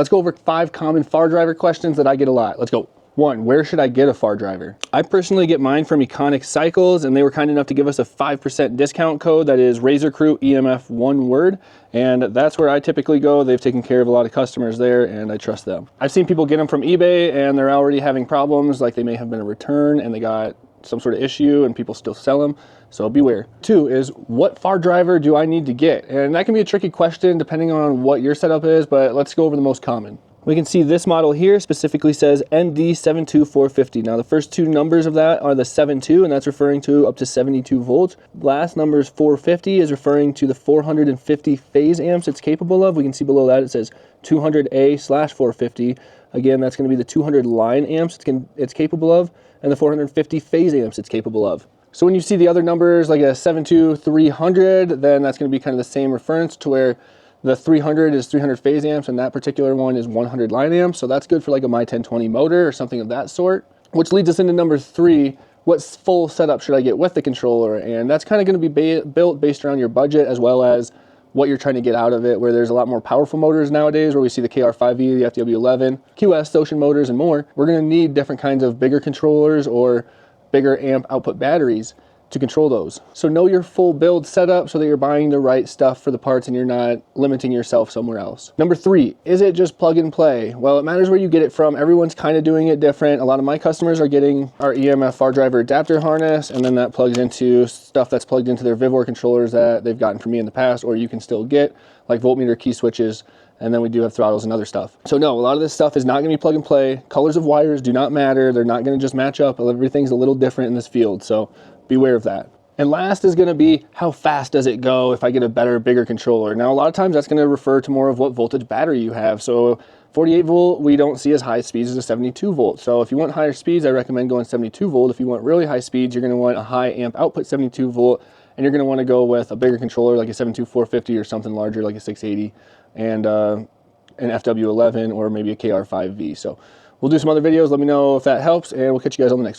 Let's go over 5 common FAR driver questions that I get a lot. Let's go. 1, where should I get a FAR driver? I personally get mine from Econic Cycles, and they were kind enough to give us a 5% discount code that is Razor Crew EMF, one word, and that's where I typically go. They've taken care of a lot of customers there, and I trust them. I've seen people get them from eBay, and they're already having problems, like they may have been a return, and they got some sort of issue, and people still sell them, so beware. 2 is, what FAR driver do I need to get? And that can be a tricky question depending on what your setup is, but let's go over the most common. We can see this model here specifically says ND72450. Now the first 2 numbers of that are the 72, and that's referring to up to 72 volts. Last number is 450 is referring to the 450 phase amps it's capable of. We can see below that it says 200A/450. Again, that's going to be the 200 line amps it's capable of, and the 450 phase amps it's capable of. So when you see the other numbers like a 72300, then that's going to be kind of the same reference to where the 300 is 300 phase amps, and that particular one is 100 line amps. So that's good for like a My 1020 motor or something of that sort. Which leads us into number 3. What full setup should I get with the controller? And that's kind of going to be built based around your budget as well as what you're trying to get out of it, where there's a lot more powerful motors nowadays, where we see the KR5V, the FW11, QS, Ocean motors, and more. We're going to need different kinds of bigger controllers or bigger amp output batteries to control those. So know your full build setup so that you're buying the right stuff for the parts and you're not limiting yourself somewhere else. Number 3, is it just plug and play? Well, it matters where you get it from. Everyone's kind of doing it different. A lot of my customers are getting our EMF FAR driver adapter harness, and then that plugs into stuff that's plugged into their Vivor controllers that they've gotten from me in the past, or you can still get, like voltmeter key switches, and then we do have throttles and other stuff. So no, a lot of this stuff is not gonna be plug and play. Colors of wires do not matter. They're not gonna just match up. Everything's a little different in this field, so beware of that. And last is gonna be, how fast does it go if I get a better, bigger controller? Now, a lot of times that's gonna refer to more of what voltage battery you have. So 48 volt, we don't see as high speeds as a 72 volt. So if you want higher speeds, I recommend going 72 volt. If you want really high speeds, you're gonna want a high amp output 72 volt, and you're gonna wanna go with a bigger controller like a 72450 or something larger like a 680, and an FW11 or maybe a KR5V. So we'll do some other videos. Let me know if that helps, and we'll catch you guys on the next one.